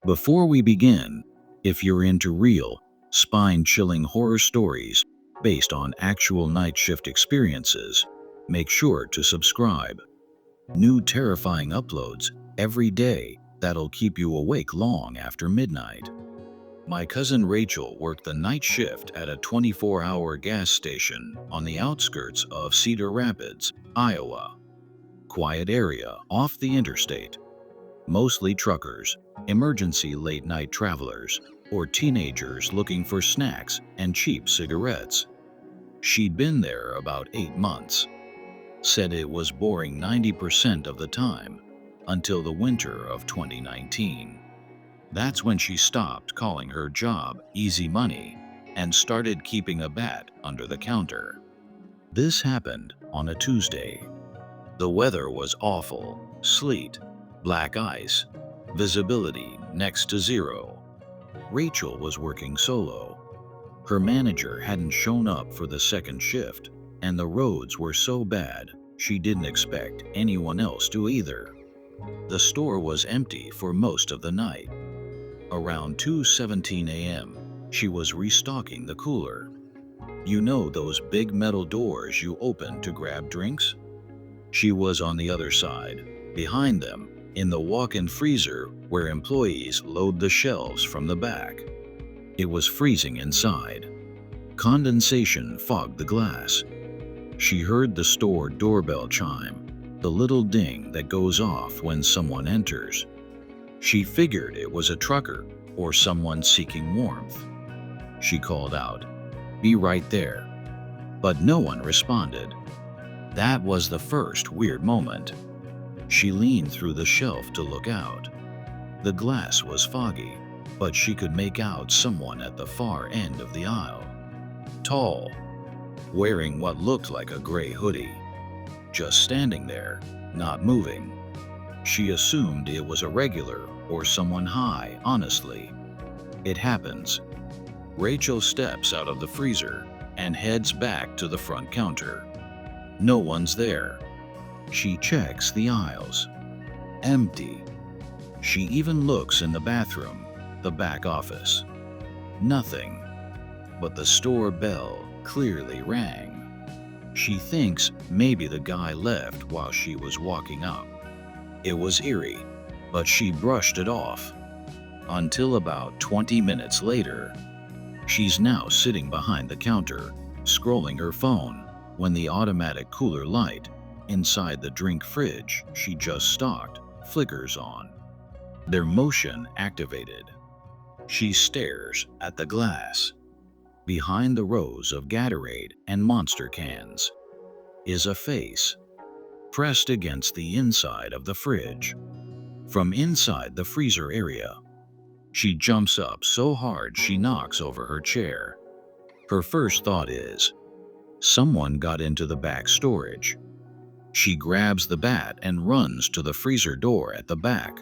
Before we begin, if you're into real, spine-chilling horror stories based on actual night shift experiences, make sure to subscribe. New terrifying uploads every day that'll keep you awake long after midnight. My cousin Rachel worked the night shift at a 24-hour gas station on the outskirts of Cedar Rapids, Iowa. Quiet area off the interstate. Mostly truckers, emergency late-night travelers, or teenagers looking for snacks and cheap cigarettes. She'd been there about 8 months. Said it was boring 90% of the time, until the winter of 2019. That's when she stopped calling her job easy money and started keeping a bat under the counter. This happened on a Tuesday. The weather was awful: sleet, black ice, visibility next to zero. Rachel was working solo. Her manager hadn't shown up for the second shift, and the roads were so bad she didn't expect anyone else to either. The store was empty for most of the night. Around 2:17 a.m., she was restocking the cooler. You know those big metal doors you open to grab drinks? She was on the other side, behind them, in the walk-in freezer where employees load the shelves from the back. It was freezing inside. Condensation fogged the glass. She heard the store doorbell chime, the little ding that goes off when someone enters. She figured it was a trucker or someone seeking warmth. She called out, "Be right there." But no one responded. That was the first weird moment. She leaned through the shelf to look out. The glass was foggy, but she could make out someone at the far end of the aisle. Tall, wearing what looked like a gray hoodie. Just standing there, not moving. She assumed it was a regular or someone high, honestly. It happens. Rachel steps out of the freezer and heads back to the front counter. No one's there. She checks the aisles. Empty. She even looks in the bathroom, the back office. Nothing. But the store bell clearly rang. She thinks maybe the guy left while she was walking up. It was eerie, but she brushed it off. Until about 20 minutes later. She's now sitting behind the counter, scrolling her phone, when the automatic cooler light inside the drink fridge she just stocked flickers on. Their motion activated. She stares at the glass. Behind the rows of Gatorade and Monster cans is a face, pressed against the inside of the fridge. From inside the freezer area, she jumps up so hard she knocks over her chair. Her first thought is, someone got into the back storage. She grabs the bat and runs to the freezer door at the back.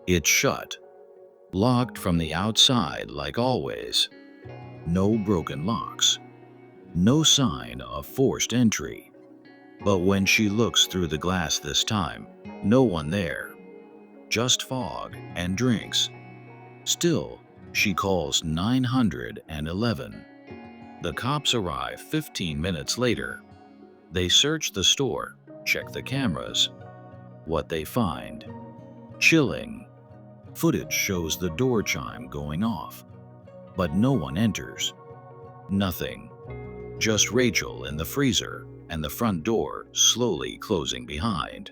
It's shut, locked from the outside like always. No broken locks. No sign of forced entry. But when she looks through the glass this time, no one there. Just fog and drinks. Still, she calls 911. The cops arrive 15 minutes later. They search the store, check the cameras. What they find? Chilling. Footage shows the door chime going off, but no one enters. Nothing. Just Rachel in the freezer and the front door slowly closing behind.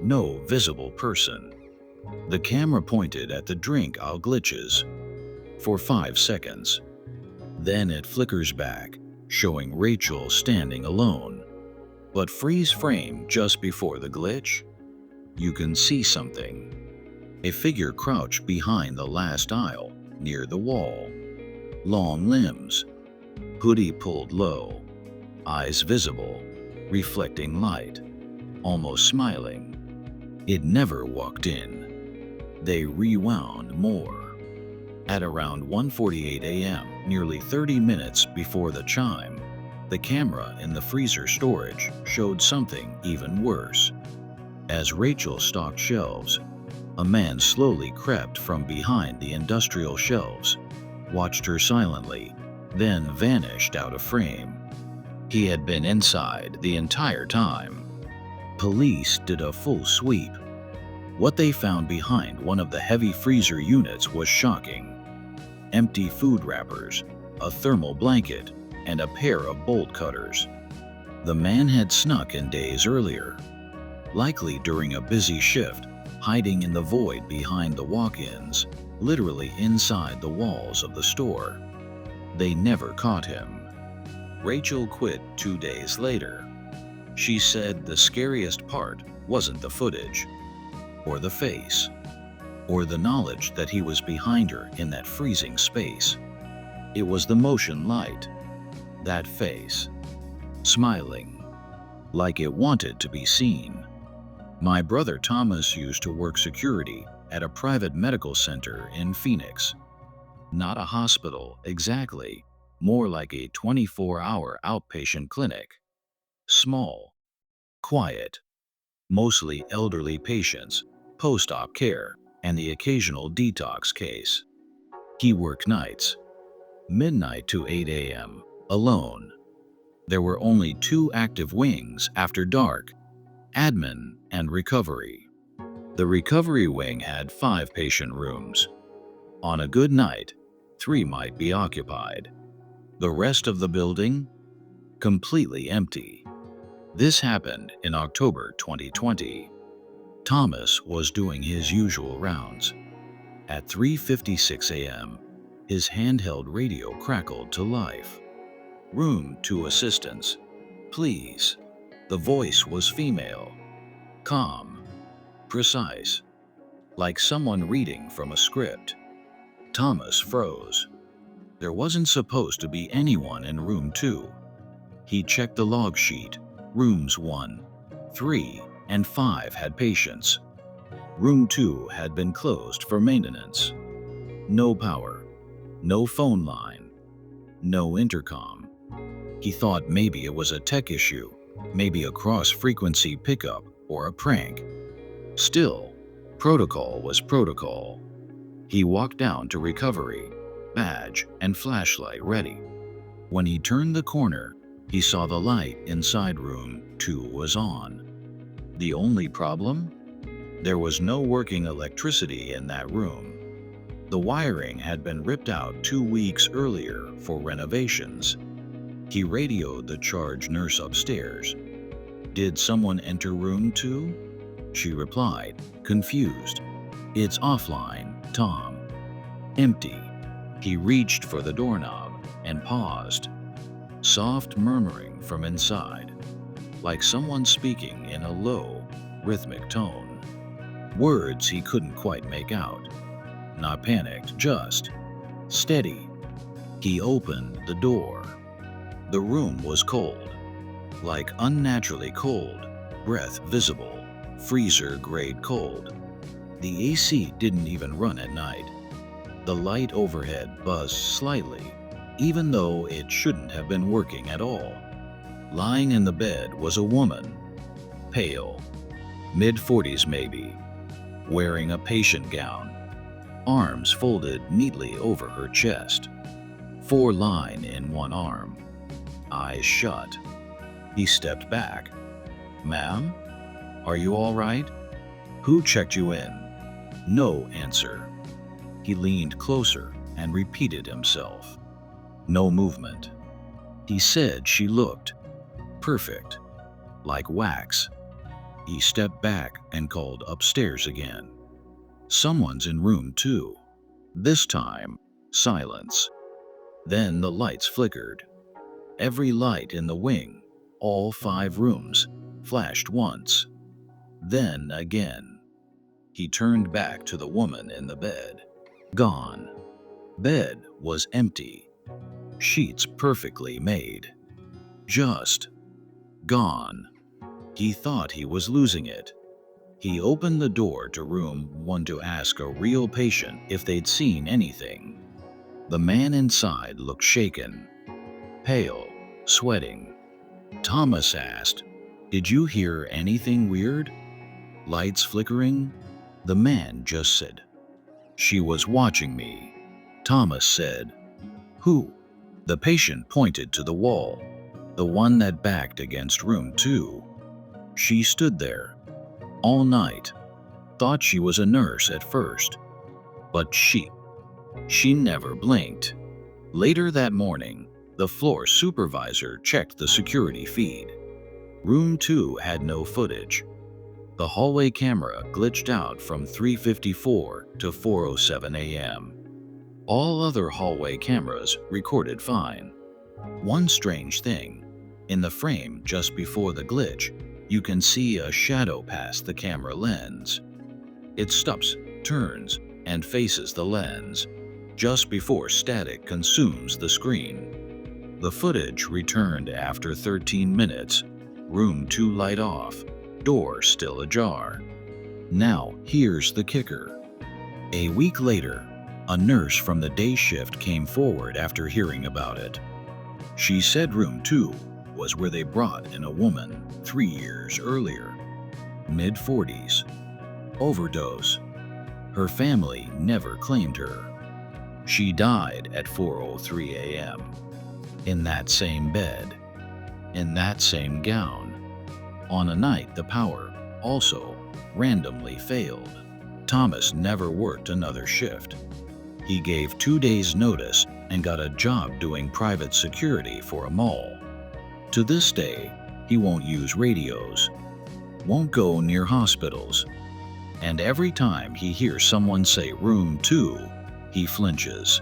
No visible person. The camera pointed at the drink aisle glitches for 5 seconds. Then it flickers back, showing Rachel standing alone. But freeze frame just before the glitch, you can see something. A figure crouched behind the last aisle, near the wall. Long limbs, hoodie pulled low, eyes visible, reflecting light, almost smiling. It never walked in. They rewound more. At around 1:48 a.m., nearly 30 minutes before the chime, the camera in the freezer storage showed something even worse. As Rachel stocked shelves, A man slowly crept from behind the industrial shelves, watched her silently, then vanished out of frame. He had been inside the entire time. Police did a full sweep. What they found behind one of the heavy freezer units was shocking. Empty food wrappers, a thermal blanket, and a pair of bolt cutters. The man had snuck in days earlier, likely during a busy shift, hiding in the void behind the walk-ins, literally inside the walls of the store. They never caught him. Rachel quit 2 days later. She said the scariest part wasn't the footage, or the face, or the knowledge that he was behind her in that freezing space. It was the motion light, that face, smiling, like it wanted to be seen. My brother Thomas used to work security at a private medical center in Phoenix. Not a hospital, exactly, more like a 24-hour outpatient clinic. Small, quiet, mostly elderly patients, post-op care, and the occasional detox case. He worked nights, midnight to 8 a.m., alone. There were only 2 active wings after dark, admin and recovery. The recovery wing had 5 patient rooms. On a good night, 3 might be occupied. The rest of the building, completely empty. This happened in October 2020. Thomas was doing his usual rounds. At 3:56 a.m., his handheld radio crackled to life. "Room 2 assistance, please." The voice was female, calm, precise, like someone reading from a script. Thomas froze. There wasn't supposed to be anyone in room 2. He checked the log sheet. Rooms 1, 3, and 5 had patients. Room 2 had been closed for maintenance. No power, no phone line, no intercom. He thought maybe it was a tech issue, maybe a cross-frequency pickup or a prank. Still, protocol was protocol. He walked down to recovery, badge and flashlight ready. When he turned the corner, he saw the light inside room 2 was on. The only problem? There was no working electricity in that room. The wiring had been ripped out 2 weeks earlier for renovations. He radioed the charge nurse upstairs. "Did someone enter room 2? She replied, confused. "It's offline, Tom." Empty. He reached for the doorknob and paused. Soft murmuring from inside, like someone speaking in a low, rhythmic tone. Words he couldn't quite make out. Not panicked, just steady. He opened the door. The room was cold, like unnaturally cold, breath visible, freezer-grade cold. The AC didn't even run at night. The light overhead buzzed slightly, even though it shouldn't have been working at all. Lying in the bed was a woman, pale, mid-40s maybe, wearing a patient gown, arms folded neatly over her chest, 4-line in one arm, eyes shut. He stepped back. "Ma'am, are you all right? Who checked you in?" No answer. He leaned closer and repeated himself. No movement. He said she looked perfect, like wax. He stepped back and called upstairs again. "Someone's in room 2. This time, silence. Then the lights flickered. Every light in the wing, all 5 rooms, flashed once. Then again. He turned back to the woman in the bed. Gone. Bed was empty. Sheets perfectly made. Just gone. He thought he was losing it. He opened the door to room 1 to ask a real patient if they'd seen anything. The man inside looked shaken, pale, sweating. Thomas asked, "Did you hear anything weird? Lights flickering?" The man just said, "She was watching me." Thomas said, "Who?" The patient pointed to the wall, the one that backed against room 2. She stood there all night. Thought she was a nurse at first, but she never blinked. Later that morning, the floor supervisor checked the security feed. Room 2 had no footage. The hallway camera glitched out from 3:54 to 4:07 a.m. All other hallway cameras recorded fine. One strange thing, in the frame just before the glitch, you can see a shadow pass the camera lens. It stops, turns, and faces the lens, just before static consumes the screen. The footage returned after 13 minutes. Room 2 light off, door still ajar. Now, here's the kicker. A week later, a nurse from the day shift came forward after hearing about it. She said room 2 was where they brought in a woman 3 years earlier, mid-40s. Overdose. Her family never claimed her. She died at 4:03 a.m. in that same bed, in that same gown, on a night the power also randomly failed. Thomas never worked another shift. He gave 2 days' notice and got a job doing private security for a mall. To this day, he won't use radios, won't go near hospitals, and every time he hears someone say room 2, he flinches.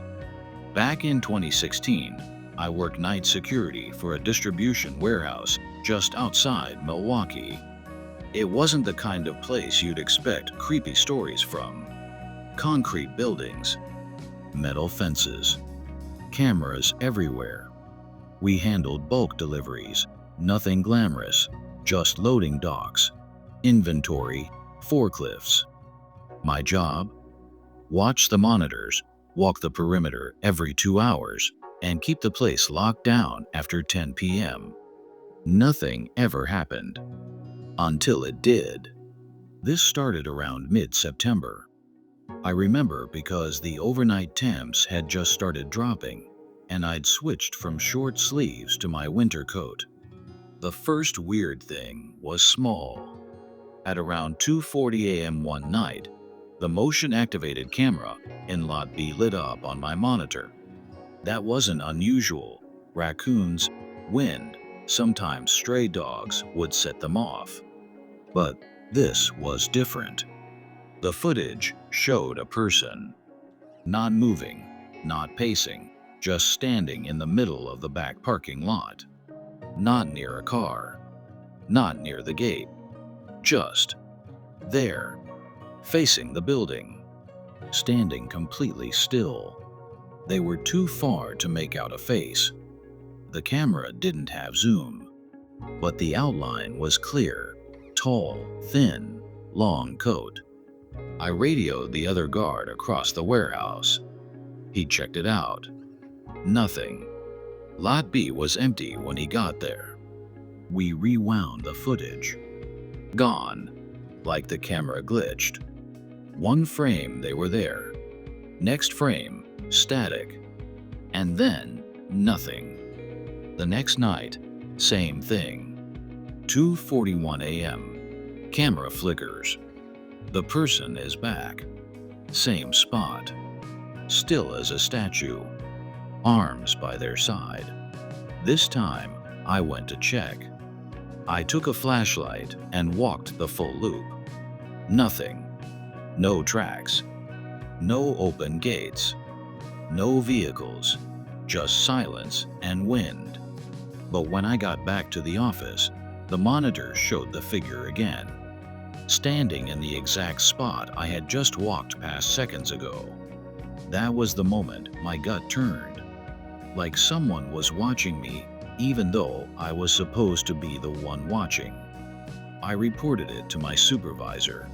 Back in 2016, I worked night security for a distribution warehouse just outside Milwaukee. It wasn't the kind of place you'd expect creepy stories from. Concrete buildings, metal fences, cameras everywhere. We handled bulk deliveries, nothing glamorous, just loading docks, inventory, forklifts. My job? Watch the monitors, walk the perimeter every 2 hours, and keep the place locked down after 10 p.m. Nothing ever happened. Until it did. This started around mid-September. I remember because the overnight temps had just started dropping, and I'd switched from short sleeves to my winter coat. The first weird thing was small. At around 2:40 a.m. one night, the motion-activated camera in Lot B lit up on my monitor. That wasn't unusual. Raccoons, wind, sometimes stray dogs would set them off. But this was different. The footage showed a person. Not moving, not pacing, just standing in the middle of the back parking lot. Not near a car, not near the gate. Just there, facing the building, standing completely still. They were too far to make out a face. The camera didn't have zoom, but the outline was clear, tall, thin, long coat. I radioed the other guard across the warehouse. He checked it out. Nothing. Lot B was empty when he got there. We rewound the footage. Gone. Like the camera glitched. One frame they were there. Next frame, static. And then, nothing. The next night, same thing. 2:41 a.m. Camera flickers. The person is back. Same spot. Still as a statue. Arms by their side. This time, I went to check. I took a flashlight and walked the full loop. Nothing. No tracks. No open gates. No vehicles. Just silence and wind. But when I got back to the office, the monitor showed the figure again, standing in the exact spot I had just walked past seconds ago. That was the moment my gut turned. Like someone was watching me, even though I was supposed to be the one watching. I reported it to my supervisor.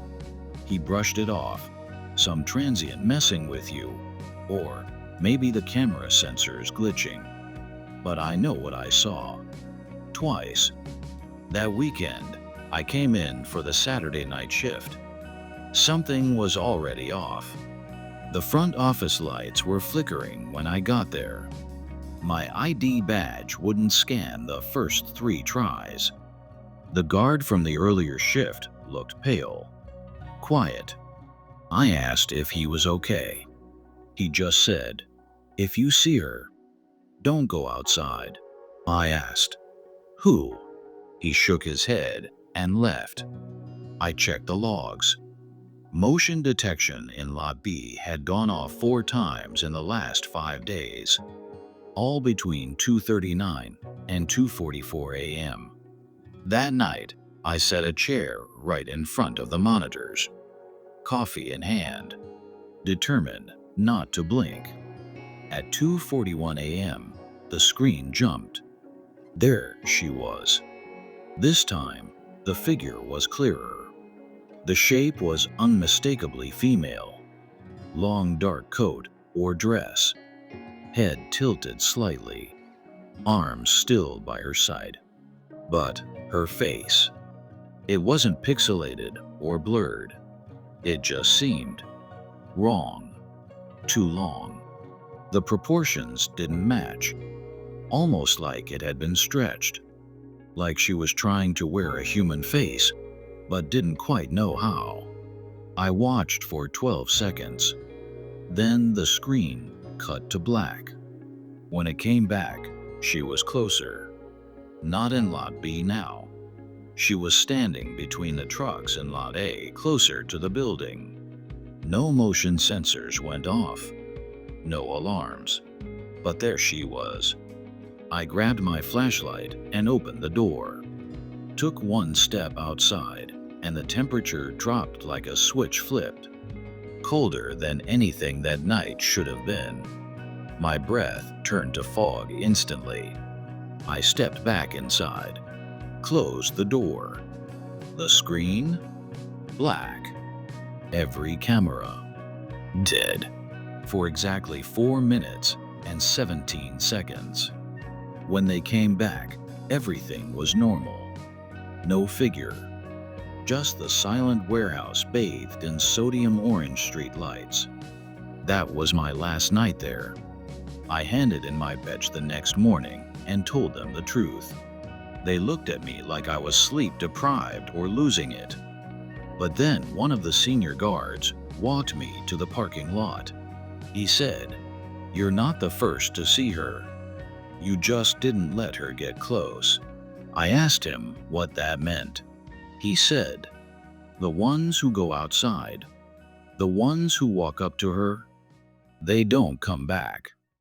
He brushed it off. Some transient messing with you, or maybe the camera sensors glitching. But I know what I saw. Twice. That weekend, I came in for the Saturday night shift. Something was already off. The front office lights were flickering when I got there. My ID badge wouldn't scan the first 3 tries. The guard from the earlier shift looked pale, quiet. I asked if he was okay. He just said, "If you see her, don't go outside." I asked, "Who?" He shook his head and left. I checked the logs. Motion detection in Lot B had gone off 4 times in the last 5 days, all between 2:39 and 2:44 a.m. That night, I set a chair right in front of the monitors, coffee in hand, determined not to blink. At 2:41 a.m., the screen jumped. There she was. This time, the figure was clearer. The shape was unmistakably female. Long dark coat or dress, head tilted slightly, arms still by her side. But her face, it wasn't pixelated or blurred. It just seemed wrong, too long. The proportions didn't match, almost like it had been stretched, like she was trying to wear a human face, but didn't quite know how. I watched for 12 seconds. Then the screen cut to black. When it came back, she was closer. Not in Lot B now. She was standing between the trucks in Lot A, closer to the building. No motion sensors went off. No alarms. But there she was. I grabbed my flashlight and opened the door. Took one step outside, and the temperature dropped like a switch flipped. Colder than anything that night should have been. My breath turned to fog instantly. I stepped back inside, closed the door. The screen? Black. Every camera. Dead. For exactly 4 minutes and 17 seconds. When they came back, everything was normal. No figure. Just the silent warehouse bathed in sodium orange street lights. That was my last night there. I handed in my badge the next morning and told them the truth. They looked at me like I was sleep deprived or losing it. But then one of the senior guards walked me to the parking lot. He said, "You're not the first to see her. You just didn't let her get close." I asked him what that meant. He said, "The ones who go outside, the ones who walk up to her, they don't come back."